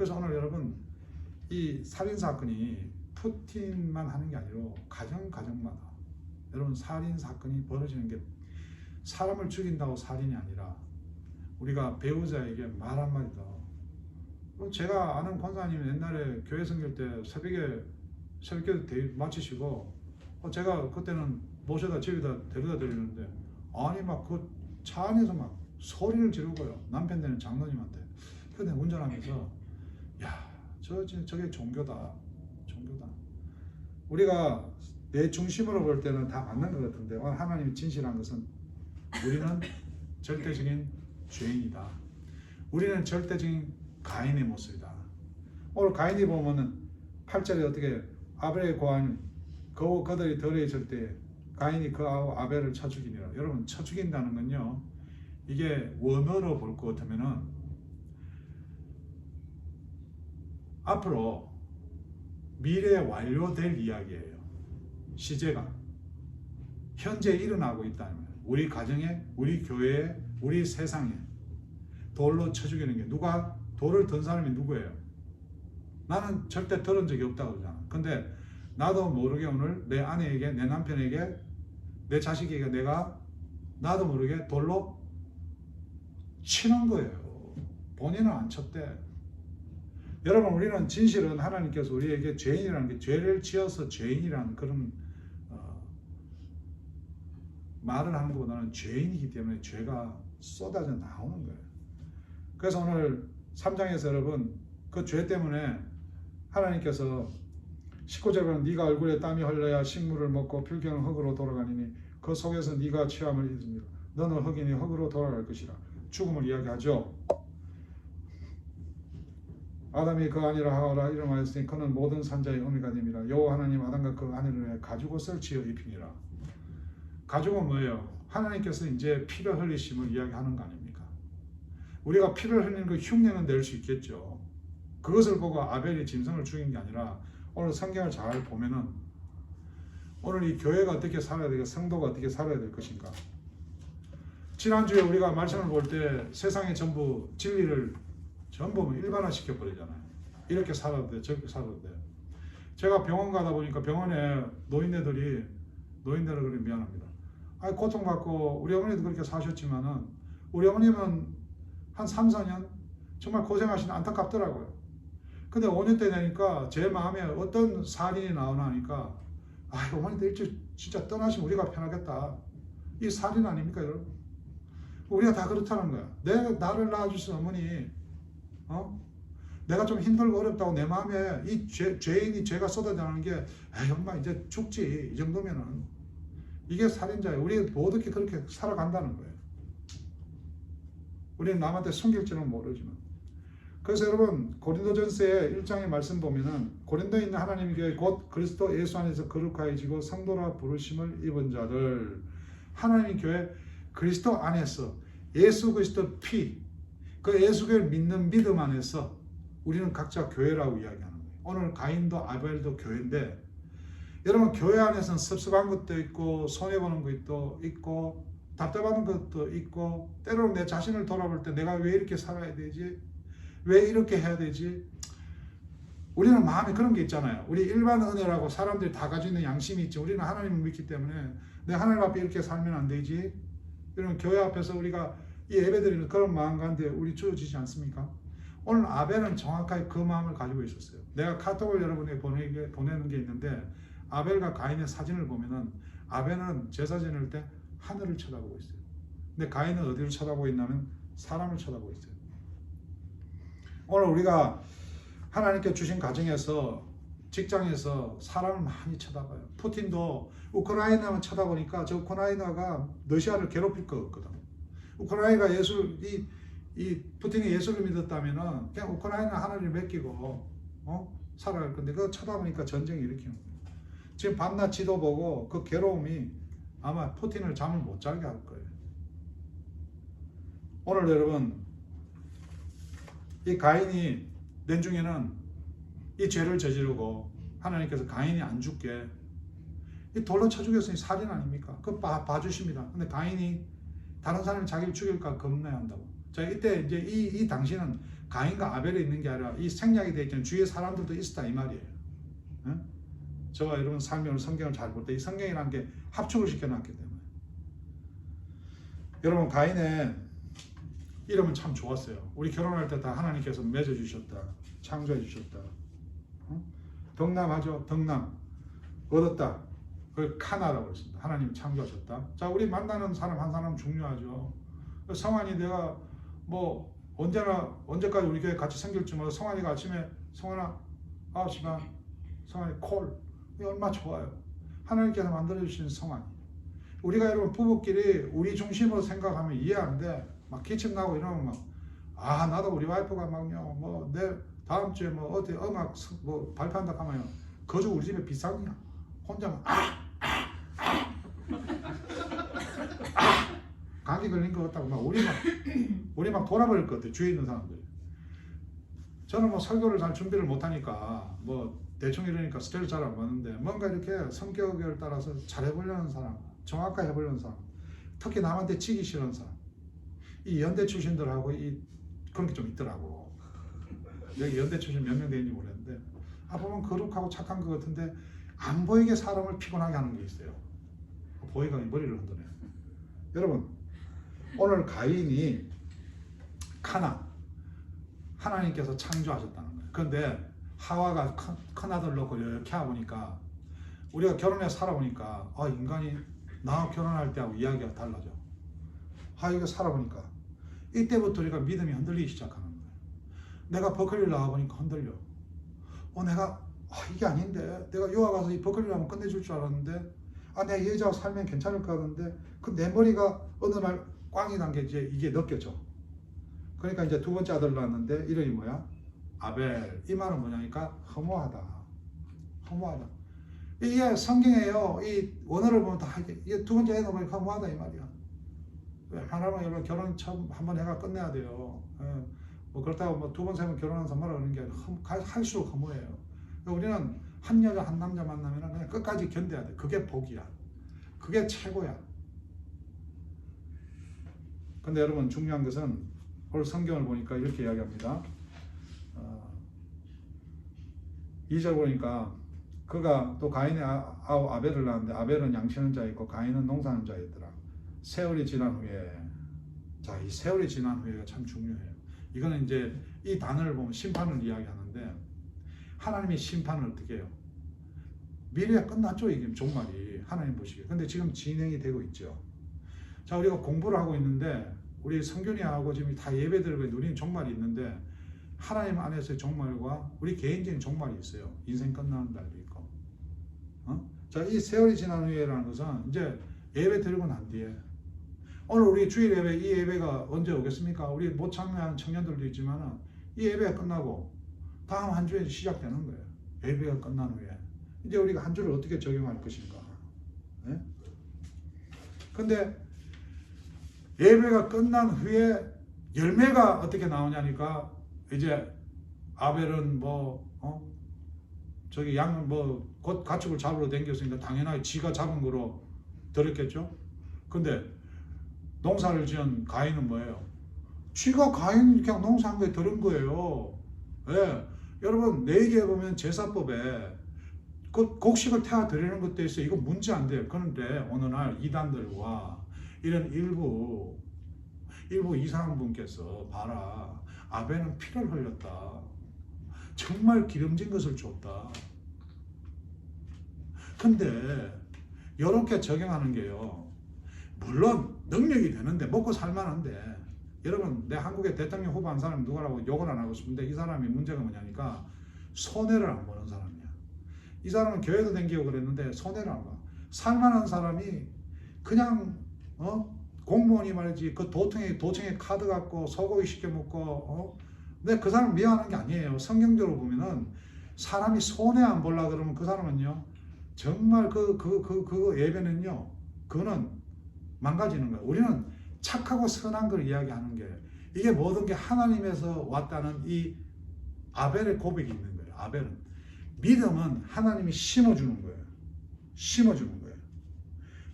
그래서 오늘 여러분 이 살인사건이 푸틴만 하는 게 아니라 가정마다 여러분 살인사건이 벌어지는 게 사람을 죽인다고 살인이 아니라 우리가 배우자에게 말 한마디 더. 제가 아는 권사님 옛날에 교회 선교 때 새벽에 대회 마치시고 제가 그때는 모셔다 집에다 데려다 드리는데 아니 막 그 차 안에서 막 소리를 지르고요. 남편 되는 장로님한테. 근데 운전하면서 야 저게 종교다. 우리가 내 중심으로 볼 때는 다 맞는 것 같은데 오늘 하나님이 진실한 것은 우리는 절대적인 죄인이다. 우리는 절대적인 가인의 모습이다. 오늘 가인이 보면은 8절에 어떻게 아벨의 고한 그들이 더러해질 때 가인이 그 아벨을 쳐 죽이니라. 여러분 쳐 죽인다는 건요. 이게 원어로 볼 것 같으면은 앞으로 미래에 완료될 이야기예요. 시제가 현재 일어나고 있다는 거예요. 우리 가정에, 우리 교회에, 우리 세상에 돌로 쳐 죽이는 게 누가 돌을 든 사람이 누구예요? 나는 절대 들은 적이 없다고 그러잖아. 근데 나도 모르게 오늘 내 아내에게, 내 남편에게, 내 자식에게 내가 나도 모르게 돌로 치는 거예요. 본인은 안 쳤대. 여러분 우리는 진실은 하나님께서 우리에게 죄인이라는 게 죄를 지어서 죄인이라는 그런 말을 하는 것보다는 죄인이기 때문에 죄가 쏟아져 나오는 거예요. 그래서 오늘 3장에서 여러분 그 죄 때문에 하나님께서 19절은 네가 얼굴에 땀이 흘러야 식물을 먹고 필경은 흙으로 돌아가니니 그 속에서 네가 취함을 입으니라. 너는 흙이니 흙으로 돌아갈 것이라. 죽음을 이야기하죠. 아담이 그 아내라 하와라 이름하였으니 그는 모든 산자의 어미가 됨이라. 여호와 하나님 아담과 그 아내를 위해 가죽옷을 지어 입히니라. 가죽은 뭐예요? 하나님께서 이제 피를 흘리심을 이야기하는 거 아닙니까? 우리가 피를 흘리는 그 흉내는 낼 수 있겠죠. 그것을 보고 아벨이 짐승을 죽인 게 아니라 오늘 성경을 잘 보면은 오늘 이 교회가 어떻게 살아야 되고 성도가 어떻게 살아야 될 것인가. 지난주에 우리가 말씀을 볼 때 세상에 전부 진리를 전부 일반화시켜 버리잖아요. 이렇게 살아도 돼, 저렇게 살아도 돼. 제가 병원 가다 보니까 병원에 노인네들을 그래 미안합니다. 아니 고통받고 우리 어머니도 그렇게 사셨지만은 우리 어머님은 한 3, 4년 정말 고생하시는 안타깝더라고요. 근데 5년 때 되니까 제 마음에 어떤 살인이 나오나 하니까 어머니도 일찍 진짜 떠나시면 우리가 편하겠다. 이 살인 아닙니까 여러분? 우리가 다 그렇다는 거야. 나를 낳아주신 어머니 내가 좀 힘들고 어렵다고 내 마음에 이 죄인이 죄가 쏟아지는 게 엄마 이제 죽지 이 정도면은 이게 살인자예요. 우리 모두 그렇게 살아간다는 거예요. 우리는 남한테 숨길지는 모르지만. 그래서 여러분 고린도전서의 1장의 말씀 보면은 고린도에 있는 하나님의 교회 곧 그리스도 예수 안에서 거룩하여지고 성도라 부르심을 입은 자들 하나님의 교회 그리스도 안에서 예수 그리스도 피 그 예수를 믿는 믿음 안에서 우리는 각자 교회라고 이야기하는 거예요. 오늘 가인도 아벨도 교회인데 여러분 교회 안에서는 섭섭한 것도 있고 손해보는 것도 있고 답답한 것도 있고 때로는 내 자신을 돌아볼 때 내가 왜 이렇게 살아야 되지? 왜 이렇게 해야 되지? 우리는 마음에 그런 게 있잖아요. 우리 일반 은혜라고 사람들이 다 가지고 있는 양심이 있죠. 우리는 하나님을 믿기 때문에 내가 하나님 앞에 이렇게 살면 안 되지? 이런 교회 앞에서 우리가 이 예배드리는 그런 마음 가운데 우리 주어지지 않습니까? 오늘 아벨은 정확하게 그 마음을 가지고 있었어요. 내가 카톡을 여러분에게 보내는 게 있는데 아벨과 가인의 사진을 보면은 아벨은 제사 지낼 때 하늘을 쳐다보고 있어요. 근데 가인은 어디를 쳐다보고 있냐면 사람을 쳐다보고 있어요. 오늘 우리가 하나님께 주신 가정에서 직장에서 사람을 많이 쳐다봐요. 푸틴도 우크라이나만 쳐다보니까 저 우크라이나가 러시아를 괴롭힐 것 같거든. 우크라이나가 이 푸틴이 예수를 믿었다면은 그냥 우크라이나 하나님을 맡기고 살아갈 건데 그거 쳐다보니까 전쟁을 일으키는 거예요. 지금 밤낮 지도 보고 그 괴로움이 아마 푸틴을 잠을 못 자게 할 거예요. 오늘 여러분 이 가인이 낸중에는 이 죄를 저지르고 하나님께서 가인이 안 죽게 이 돌로 쳐 죽였으니 살인 아닙니까? 그거 봐주십니다. 근데 가인이 다른 사람이 자기를 죽일까 겁내야 한다고. 자 이때 이제 이 당시는 가인과 아벨이 있는 게 아니라 이 생략이 되어 있는 주위의 사람들도 있었다 이 말이에요. 응? 저와 여러분 삶의 성경을 잘 볼 때 이 성경이라는 게 합축을 시켜놨기 때문에 여러분 가인의 이름은 참 좋았어요. 우리 결혼할 때 다 하나님께서 맺어주셨다. 창조해 주셨다. 응? 덕남하죠. 덕남 얻었다. 그걸 카나라고 했습니다. 하나님 창조하셨다. 자, 우리 만나는 사람 한 사람 중요하죠. 성환이 내가 뭐 언제까지 우리 교회 같이 생길지 몰라. 성환이가 아침에 성환아 9시 반 성환이 콜 이게 얼마나 좋아요. 하나님께서 만들어주신 성환이. 우리가 여러분 부부끼리 우리 중심으로 생각하면 이해 안 돼. 막 기침 나고 이러면 막 나도 우리 와이프가 막요 뭐 내 다음 주에 뭐 어디 음악 뭐 발표한다 하면 거저 우리 집에 비상이야. 혼자만 감기 걸린 것 같다고 막 우리 막 돌아버릴 것 같아. 주위에 있는 사람들이. 저는 뭐 설교를 잘 준비를 못하니까 뭐 대충 이러니까 스케줄 잘 안 맞는데 뭔가 이렇게 성격을 따라서 잘 해보려는 사람, 정확하게 해보려는 사람, 특히 남한테 치기 싫은 사람, 이 연대 출신들하고 그런 게 좀 있더라고. 여기 연대 출신 몇 명 되는지 모르겠는데 보면 거룩하고 착한 것 같은데 안 보이게 사람을 피곤하게 하는 게 있어요. 보이가 머리를 흔드네요. 여러분 오늘 가인이 카나 하나님께서 창조하셨다는 거예요. 그런데 하와가 큰 아들 놓고 이렇게 해보니까 우리가 결혼해 살아보니까 인간이 나와 결혼할 때하고 이야기가 달라져. 이거 살아보니까 이때부터 우리가 믿음이 흔들리기 시작하는 거예요. 내가 버클리를 나와보니까 흔들려. 내가 이게 아닌데 내가 유학 가서 이 버클리를 하면 끝내줄 줄 알았는데 내 여자하고 살면 괜찮을 것 같은데 내 머리가 어느 날 꽝이 난 게 이게 느껴져. 그러니까 이제 두 번째 아들 낳았는데 이름이 뭐야? 아벨. 이 말은 뭐냐니까 허무하다. 이게 성경에요. 이 원어를 보면 다 이게 두 번째 애 낳으면 허무하다 이 말이야. 하나만 여러분 결혼 처음 한번 해가 끝내야 돼요. 뭐 그렇다고 뭐 두 번 세 번 결혼한 사람을 하는 게 할수록 허무해요. 우리는 한 여자 한 남자 만나면 그냥 끝까지 견뎌야 돼. 그게 복이야. 그게 최고야. 근데 여러분 중요한 것은 오늘 성경을 보니까 이렇게 이야기합니다. 2절 보니까 그가 또 가인의 아벨을 낳았는데 아벨은 양치는 자였고 가인은 농사하는 자였더라. 세월이 지난 후에 이 세월이 지난 후에가 참 중요해요. 이거는 이제 이 단어를 보면 심판을 이야기하는데 하나님이 심판을 어떻게 해요? 미래가 끝났죠. 이게 종말이 하나님 보시기에. 근데 지금 진행이 되고 있죠. 자, 우리가 공부를 하고 있는데 우리 성균이하고 지금 다 예배드리고 누리는 종말이 있는데 하나님 안에서의 종말과 우리 개인적인 종말이 있어요. 인생 끝나는 날도 있고. 자, 이 세월이 지난 후에라는 것은 이제 예배 드리고 난 뒤에 오늘 우리 주일 예배, 이 예배가 언제 오겠습니까? 우리 못 참여한 청년들도 있지만 이 예배가 끝나고 다음 한 주에 시작되는 거예요. 예배가 끝난 후에 이제 우리가 한 주를 어떻게 적용할 것인가. 근데 예배가 끝난 후에 열매가 어떻게 나오냐니까 이제 아벨은 저기 양은 곧 가축을 잡으러 댕겼으니까 당연하게 지가 잡은 거로 들었겠죠. 근데 농사를 지은 가인은 뭐예요? 지가 가인 그냥 농사한 거에 들은 거예요. 여러분 레위기에 보면 제사법에 그 곡식을 태워 드리는 것도 있어요. 이거 문제 안 돼요. 그런데 어느 날 이단들과 이런 일부 이상한 분께서 봐라, 아벨은 피를 흘렸다. 정말 기름진 것을 줬다. 근데 이렇게 적용하는 게요, 물론 능력이 되는데 먹고 살만한데, 여러분 내 한국의 대통령 후보 한 사람이 누구라고 욕을 안 하고 싶은데 이 사람이 문제가 뭐냐니까 손해를 안 보는 사람이야. 이 사람은 교회도 댕기고 그랬는데 손해를 안 봐. 살만한 사람이 그냥 공무원이 말이지 그 도청에 카드 갖고 소고기 시켜 먹고 근데 그 사람 미워하는 게 아니에요. 성경적으로 보면은 사람이 손해 안 보려 그러면 그 사람은요 정말 그 예배는요 그거는 망가지는 거예요. 우리는 착하고 선한 걸 이야기하는 게 이게 모든 게 하나님에서 왔다는 이 아벨의 고백이 있는 거예요. 아벨은 믿음은 하나님이 심어주는 거예요. 심어주는 거예요.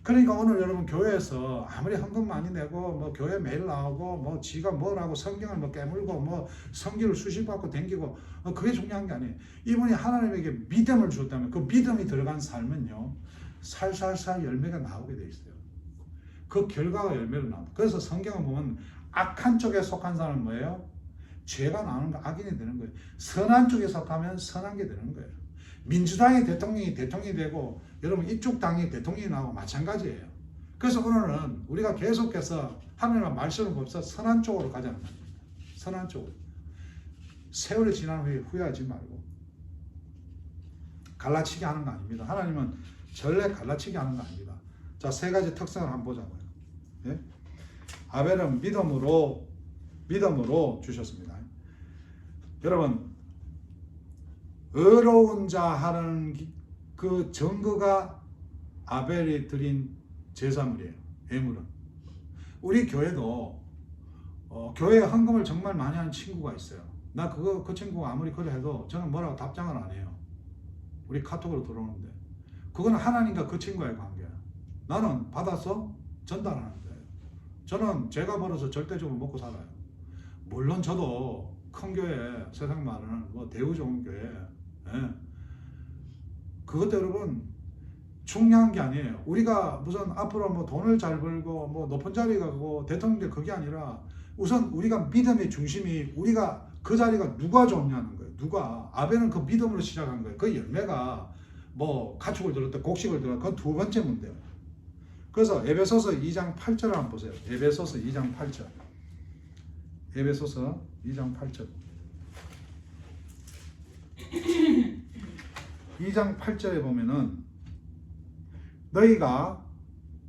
그러니까 오늘 여러분 교회에서 아무리 헌금 많이 내고 뭐 교회 매일 나오고 뭐 지가 뭐라고 성경을 뭐 깨물고 뭐 성경을 수십받고 댕기고 그게 중요한 게 아니에요. 이분이 하나님에게 믿음을 주었다면 그 믿음이 들어간 삶은요 살살살 열매가 나오게 돼 있어요. 그 결과가 열매로 나옵니다. 그래서 성경을 보면 악한 쪽에 속한 사람은 뭐예요? 죄가 나오는 거 악인이 되는 거예요. 선한 쪽에 속하면 선한 게 되는 거예요. 민주당의 대통령이 되고 여러분 이쪽 당이 대통령이 나오고 마찬가지예요. 그래서 오늘은 우리가 계속해서 하나님의 말씀을 보면서 선한 쪽으로 가자는 겁니다. 선한 쪽으로. 세월이 지난 후에 후회하지 말고 갈라치기 하는 거 아닙니다. 하나님은 전례 갈라치기 하는 거 아닙니다. 자, 세 가지 특성을 한번 보자고요. 예? 아벨은 믿음으로 주셨습니다. 여러분 의로운 자 하는 그 증거가 아벨이 드린 제사물이에요. 예물은. 우리 교회도 교회에 헌금을 정말 많이 하는 친구가 있어요. 나 그 친구가 아무리 그래 해도 저는 뭐라고 답장을 안 해요. 우리 카톡으로 들어오는데 그거는 하나님과 그 친구의 관계야. 나는 받아서 전달하는 거예요. 저는 제가 벌어서 절대적으로 먹고 살아요. 물론 저도 큰 교회, 세상 말하는 뭐 대우 좋은 교회, 예. 그것도 여러분 중요한 게 아니에요. 우리가 무슨 앞으로 뭐 돈을 잘 벌고 뭐 높은 자리 가고 대통령 그게 아니라 우선 우리가 믿음의 중심이 우리가 그 자리가 누가 좋냐는 거예요. 누가. 아벨은 그 믿음으로 시작한 거예요. 그 열매가 뭐 가축을 들었다 곡식을 들었다 그건 두 번째 문제예요. 그래서 에베소서 2장 8절을 한번 보세요. 에베소서 2장 8절. 에베소서 2장 8절. 2장 8절에 보면은 너희가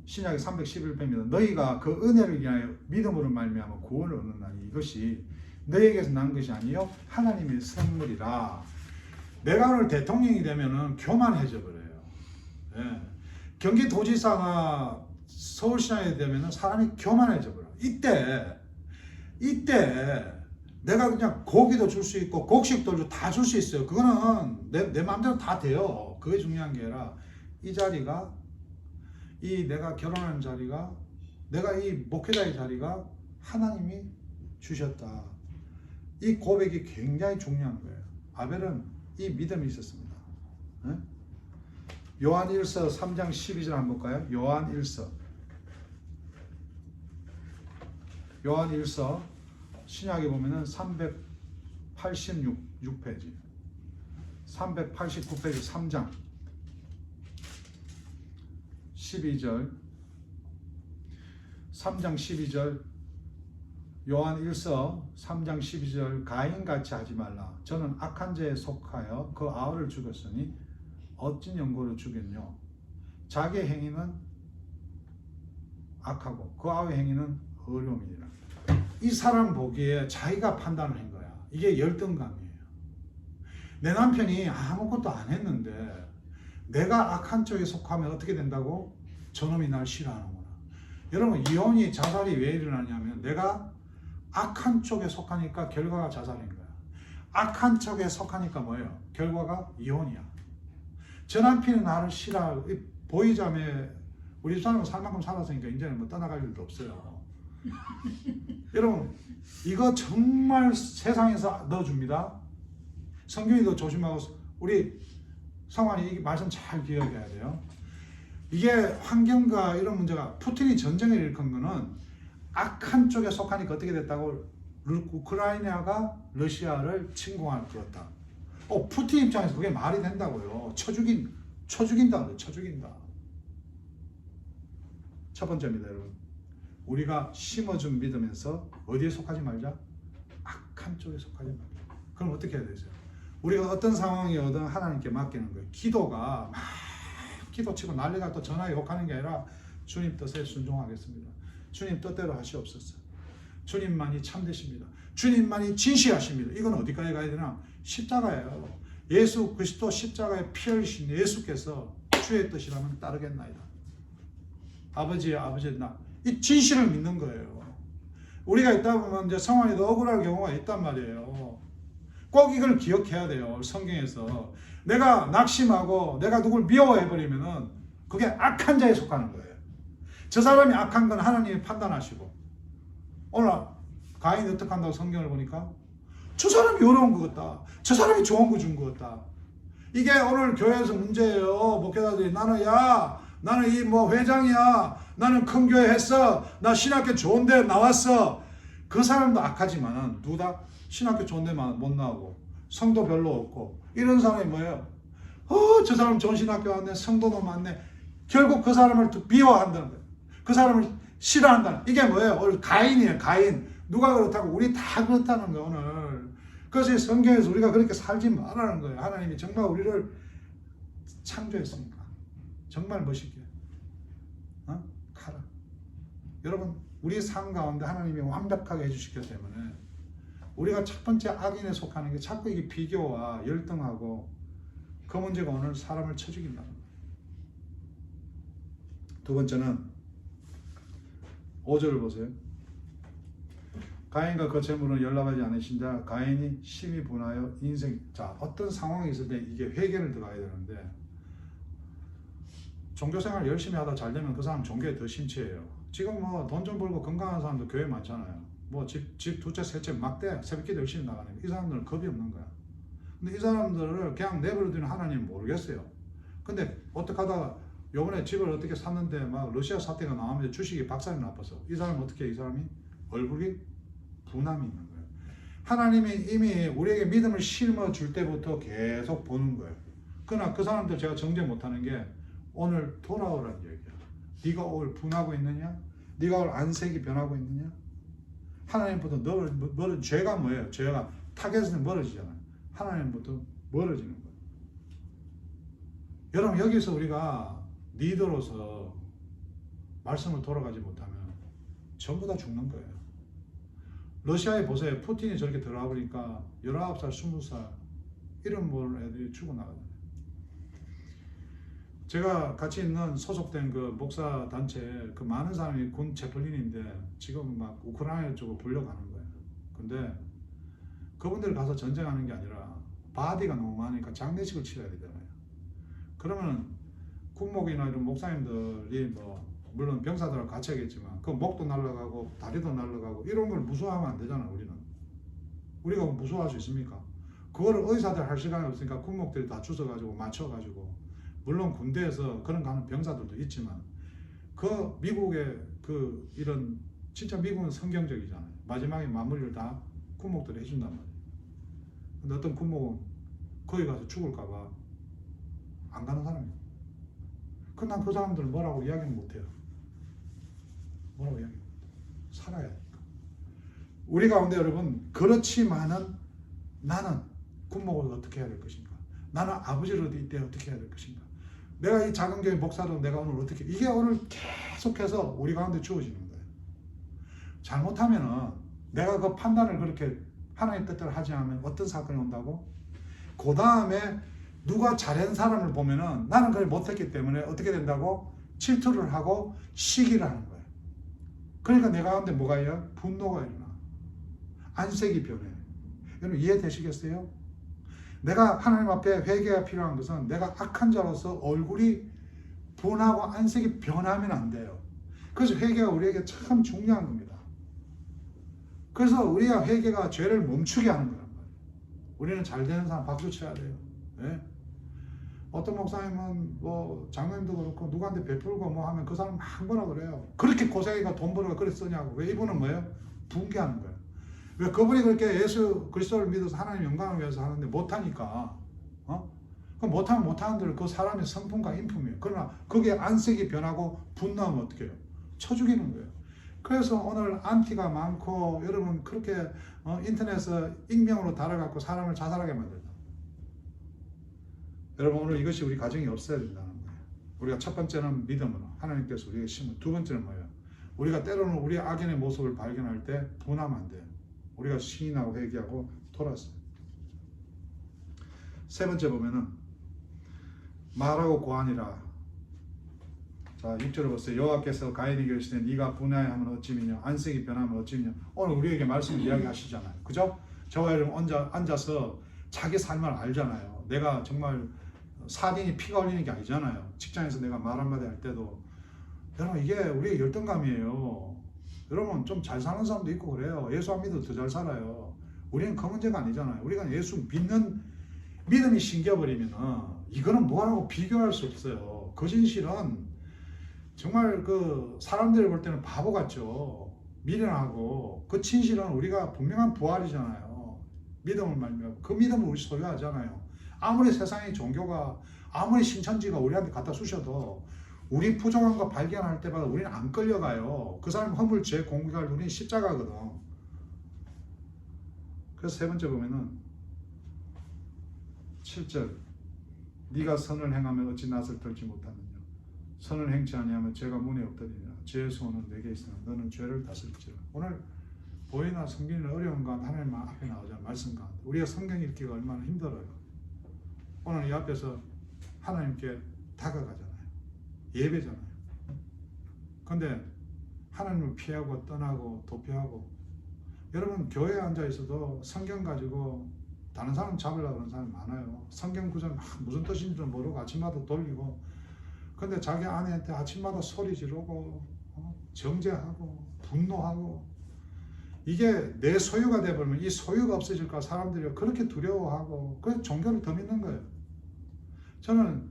신약의 311편입니다. 너희가 그 은혜를 위하여 믿음으로 말미암아 구원을 얻는다니 이것이 너희에게서 난 것이 아니요 하나님의 선물이라. 내가 오늘 대통령이 되면은 교만해져 버려요. 예. 경기도지사나 서울시장이 되면은 사람이 교만해져 버려. 이때 내가 그냥 고기도 줄 수 있고 곡식도 다 줄 수 있어요. 그거는 내 마음대로 다 돼요. 그게 중요한 게 아니라 이 자리가 이 내가 결혼하는 자리가 내가 이 목회자의 자리가 하나님이 주셨다. 이 고백이 굉장히 중요한 거예요. 아벨은 이 믿음이 있었습니다. 네? 요한일서 3장 12절 한번 볼까요? 요한일서 신약에 보면은 386페이지 389페이지 3장 12절 3장 12절 요한일서 3장 12절 가인같이 하지 말라. 저는 악한 자에 속하여 그 아우를 죽였으니 어찌 연고로 죽였뇨. 자기 행위는 악하고 그 아우의 행위는 어려움이니라. 이 사람 보기에 자기가 판단을 한 거야. 이게 열등감이에요. 내 남편이 아무것도 안 했는데 내가 악한 쪽에 속하면 어떻게 된다고? 저놈이 날 싫어하는구나. 여러분 이혼이 자살이 왜 일어나냐면 내가 악한 쪽에 속하니까 결과가 자살인 거야. 악한 쪽에 속하니까 뭐예요? 결과가 이혼이야. 저 남편이 나를 싫어하고 보이자매 우리 집사람은 살 만큼 살았으니까 이제는 뭐 떠나갈 일도 없어요. 여러분 이거 정말 세상에서 넣어줍니다. 성경이도 조심하고 우리 성환이 이 말씀 잘 기억해야 돼요. 이게 환경과 이런 문제가 푸틴이 전쟁을 일으킨 거는 악한 쪽에 속하니까 어떻게 됐다고? 우크라이나가 러시아를 침공할 거였다. 푸틴 입장에서 그게 말이 된다고요. 쳐 죽인다. 첫 번째입니다, 여러분. 우리가 심어준 믿으면서 어디에 속하지 말자? 악한 쪽에 속하지 말자. 그럼 어떻게 해야 되죠? 우리가 어떤 상황이 오든 하나님께 맡기는 거예요. 기도가 막 기도치고 난리가 또 전화에 욕하는 게 아니라 주님 뜻에 순종하겠습니다. 주님 뜻대로 하시옵소서. 주님만이 참되십니다. 주님만이 진실하십니다. 이건 어디까지 가야 되나? 십자가예요. 예수 그리스도 십자가에 피 흘리신 예수께서 주의 뜻이라면 따르겠나이다. 아버지 나 이 진실을 믿는 거예요. 우리가 있다 보면 이제 성환이도 억울할 경우가 있단 말이에요. 꼭 이걸 기억해야 돼요. 성경에서 내가 낙심하고 내가 누굴 미워해버리면은 그게 악한 자에 속하는 거예요. 저 사람이 악한 건 하나님이 판단하시고, 오늘 가인이 어떻게 한다고 성경을 보니까 저 사람이 어려운 것 같다, 저 사람이 좋은 거 준 것 같다. 이게 오늘 교회에서 문제예요. 목회자들이 나는 이 뭐 회장이야, 나는 큰 교회 했어, 나 신학교 좋은 데 나왔어. 그 사람도 악하지만은 누가 신학교 좋은 데만 못 나오고 성도 별로 없고 이런 사람이 뭐예요? 저 사람 좋은 신학교 왔네, 성도도 많네. 결국 그 사람을 비워한다는 거예요. 그 사람을 싫어한다는. 이게 뭐예요? 오늘 가인이에요. 가인. 누가 그렇다고? 우리 다 그렇다는 거예요. 오늘. 그래서 성경에서 우리가 그렇게 살지 말라는 거예요. 하나님이 정말 우리를 창조했으니까 정말 멋있게 가라. 여러분, 우리 삶 가운데 하나님이 완벽하게 해주시기 때문에 우리가 첫 번째 악인에 속하는 게 자꾸 이게 비교와 열등하고 그 문제가 오늘 사람을 쳐 죽인다는 거예요. 두 번째는 5절을 보세요. 가인과 그 재물은 연락하지 않으신 자 가인이 심히 분하여 인생. 자, 어떤 상황이 있을 때 이게 회개를 들어가야 되는데, 종교생활 열심히 하다 잘 되면 그 사람 종교에 더 심취해요. 지금 뭐 돈 좀 벌고 건강한 사람도 교회 많잖아요. 뭐 집 두 채 세 채 막대 새벽기도 열심히 나가는 거. 이 사람들은 겁이 없는 거야. 근데 이 사람들을 그냥 내버려두는 하나님 모르겠어요. 근데 어떻게 하다가 요번에 집을 어떻게 샀는데 막 러시아 사태가 나오면 주식이 박살이 나빠서 이 사람은 어떻게 해? 이 사람이 얼굴이 분함이 있는 거예요. 하나님이 이미 우리에게 믿음을 심어줄 때부터 계속 보는 거예요. 그러나 그 사람들 제가 정죄 못하는 게 오늘 돌아오라는 얘기야. 네가 오늘 분하고 있느냐? 네가 오늘 안색이 변하고 있느냐? 하나님부터 멀어진 죄가 뭐예요? 죄가 타겟은 멀어지잖아요. 하나님부터 멀어지는 거예요. 여러분, 여기서 우리가 리더로서 말씀을 돌아가지 못하면 전부 다 죽는 거예요. 러시아에 보세요. 푸틴이 저렇게 들어와 보니까 19살, 20살 이런 애들이 죽어나가요. 제가 같이 있는 소속된 그 목사 단체 그 많은 사람이 군 제플린인데 지금 막 우크라이나 쪽으로 불려가는 거예요. 근데 그분들 가서 전쟁하는 게 아니라 바디가 너무 많으니까 장례식을 치러야 되잖아요. 그러면 군목이나 이런 목사님들이 뭐 물론 병사들하고 같이 하겠지만 그 목도 날아가고 다리도 날아가고 이런 걸 무서워하면 안 되잖아. 우리가 무서워할 수 있습니까? 그거를 의사들 할 시간이 없으니까 군목들이 다 주워가지고 맞춰가지고, 물론 군대에서 그런 가는 병사들도 있지만 그 미국의 그 이런 진짜 미국은 성경적이잖아요. 마지막에 마무리를 다 군목들이 해준단 말이에요. 근데 어떤 군목은 거기 가서 죽을까봐 안 가는 사람이에요. 난 그 사람들 뭐라고 이야기는 못해요. 뭐라고 이야기? 살아야 하니까. 우리 가운데 여러분, 그렇지만은 나는 군목을 어떻게 해야 될 것인가? 나는 아버지를 이때 어떻게 해야 될 것인가? 내가 이 작은 교회 목사로 내가 오늘 어떻게, 이게 오늘 계속해서 우리 가운데 주어지는 거예요. 잘못하면은 내가 그 판단을 그렇게 하나님 뜻대로 하지 않으면 어떤 사건이 온다고? 그 다음에 누가 잘한 사람을 보면은 나는 그걸 못했기 때문에 어떻게 된다고? 질투를 하고 시기를 하는 거예요. 그러니까 내 가운데 뭐가 일어나? 분노가 일어나. 안색이 변해. 여러분 이해되시겠어요? 내가 하나님 앞에 회개가 필요한 것은 내가 악한 자로서 얼굴이 분하고 안색이 변하면 안 돼요. 그래서 회개가 우리에게 참 중요한 겁니다. 그래서 우리가 회개가 죄를 멈추게 하는 거란 말이에요. 우리는 잘 되는 사람 박수 쳐야 돼요. 네? 어떤 목사님은 뭐 장로님도 그렇고 누구한테 베풀고 뭐 하면 그 사람 막 뭐라 그래요. 그렇게 고생이가 돈 벌어가 그래 쓰냐고. 왜? 이분은 뭐예요? 붕괴하는 거예요. 왜? 그분이 그렇게 예수 그리스도를 믿어서 하나님 영광을 위해서 하는데 못하니까, 그럼 못하면 못하는 대로 그 사람의 성품과 인품이에요. 그러나 거기에 안색이 변하고 분노하면 어떻게 해요? 쳐 죽이는 거예요. 그래서 오늘 안티가 많고 여러분 그렇게 인터넷에 익명으로 달아갖고 사람을 자살하게 만들다. 여러분 오늘 이것이 우리 가정이 없어야 된다는 거예요. 우리가 첫 번째는 믿음으로 하나님께서 우리에게 심은. 두 번째는 뭐예요? 우리가 때로는 우리 악인의 모습을 발견할 때 분하면 안 돼요. 우리가 시인하고 회개하고 돌았어요. 세 번째 보면은 말하고 고하니라. 자 6절을 보세요. 여호와께서 가인에게 이르시되 네가 분하여하면 어찌미냐 안색이 변하면 어찌미냐. 오늘 우리에게 말씀을 이야기하시잖아요. 그죠? 저와 여러분 앉아서 자기 삶을 알잖아요. 내가 정말 사딘이 피가 흘리는 게 아니잖아요. 직장에서 내가 말 한마디 할 때도 여러분 이게 우리의 열등감이에요. 여러분 좀 잘 사는 사람도 있고 그래요. 예수 안 믿어도 더 잘 살아요. 우리는 그 문제가 아니잖아요. 우리가 예수 믿는 믿음이 신겨버리면 이거는 뭐하고 비교할 수 없어요. 그 진실은 정말 그 사람들이 볼 때는 바보 같죠. 미련하고 그 진실은 우리가 분명한 부활이잖아요. 믿음을 말미암아 그 믿음을 우리 소유하잖아요. 아무리 세상의 종교가 아무리 신천지가 우리한테 갖다 주셔도 우리 부족한 거 발견할 때마다 우리는 안 끌려가요. 그 사람 허물 죄 공개할 눈이 십자가거든. 그래서 세 번째 보면은 7절 네가 선을 행하면 어찌 낯을 떨지 못하느냐 선을 행치 아니하면 죄가 문에 없더니냐 죄의 소원은 내게 있으나 너는 죄를 다스릴지라. 오늘 보이나 성경이 어려운 건 하나님 앞에 나오잖아요. 말씀 가운데 우리가 성경 읽기가 얼마나 힘들어요. 오늘 이 앞에서 하나님께 다가가잖아요. 예배잖아요. 근데 하나님을 피하고 떠나고 도피하고 여러분 교회에 앉아 있어도 성경 가지고 다른 사람 잡으려고 하는 사람이 많아요. 성경 구절 무슨 뜻인지도 모르고 아침마다 돌리고 근데 자기 아내한테 아침마다 소리 지르고 정죄하고 분노하고 이게 내 소유가 되어버리면 이 소유가 없어질까 사람들이 그렇게 두려워하고 그래서 종교를 더 믿는 거예요. 저는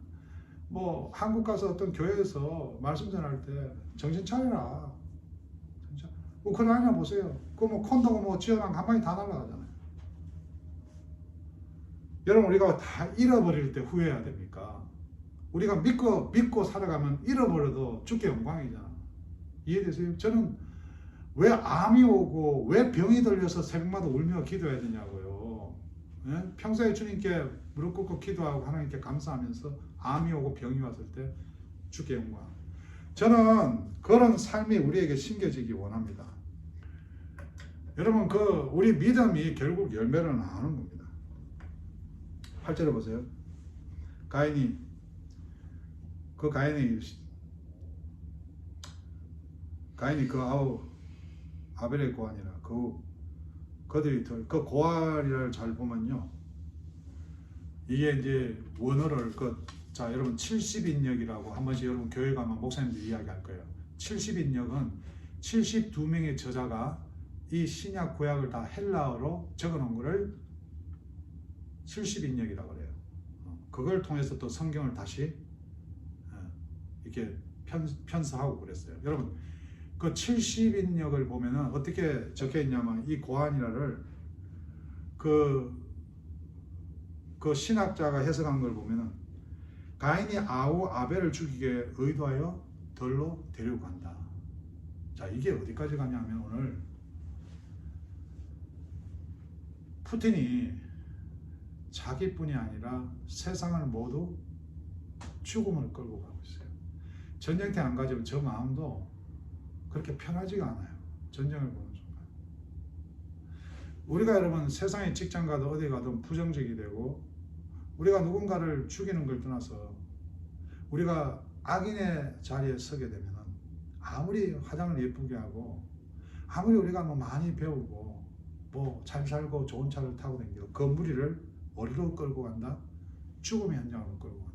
뭐 한국 가서 어떤 교회에서 말씀 전할 때 정신 차려라. 진짜 우크라이나 보세요. 그 뭐 콘도고 뭐 지어난 가만히 다 날아가잖아요. 여러분 우리가 다 잃어버릴 때 후회해야 됩니까? 우리가 믿고 살아가면 잃어버려도 주께 영광이잖아. 이해되세요? 저는 왜 암이 오고 왜 병이 들려서 새벽마다 울며 기도해야 되냐고요. 예? 평소에 주님께 무릎 꿇고 기도하고 하나님께 감사하면서 암이 오고 병이 왔을 때 주께 영광. 저는 그런 삶이 우리에게 심겨지기 원합니다. 여러분 우리 믿음이 결국 열매를 낳는 겁니다. 8절에 보세요. 가인이 아벨의 고환이라 그들이 그 고환이를 잘 보면요. 이게 이제 원어를 자 여러분 70인역이라고 한 번씩 여러분 교회 가면 목사님들 이야기할 거예요. 70인역은 72명의 저자가 이 신약 구약을 다 헬라어로 적어놓은 거를 70인역이라고 그래요. 그걸 통해서 또 성경을 다시 이렇게 편서하고 그랬어요. 여러분 그 70인역을 보면은 어떻게 적혀 있냐면 이 고하니라를 그 신학자가 해석한 걸 보면은 가인이 아벨을 죽이게 의도하여 들로 데리고 간다. 자 이게 어디까지 가냐면 오늘 푸틴이 자기뿐이 아니라 세상을 모두 죽음을 끌고 가고 있어요. 전쟁터 안 가지면 저 마음도 그렇게 편하지가 않아요. 전쟁을 보는 순간. 우리가 여러분 세상에 직장 가도 어디 가든 부정적이 되고 우리가 누군가를 죽이는 걸 떠나서 우리가 악인의 자리에 서게 되면 아무리 화장을 예쁘게 하고 아무리 우리가 뭐 많이 배우고 뭐 잘 살고 좋은 차를 타고 다니고 그 무리를 어디로 끌고 간다? 죽음의 현장으로 끌고 간다.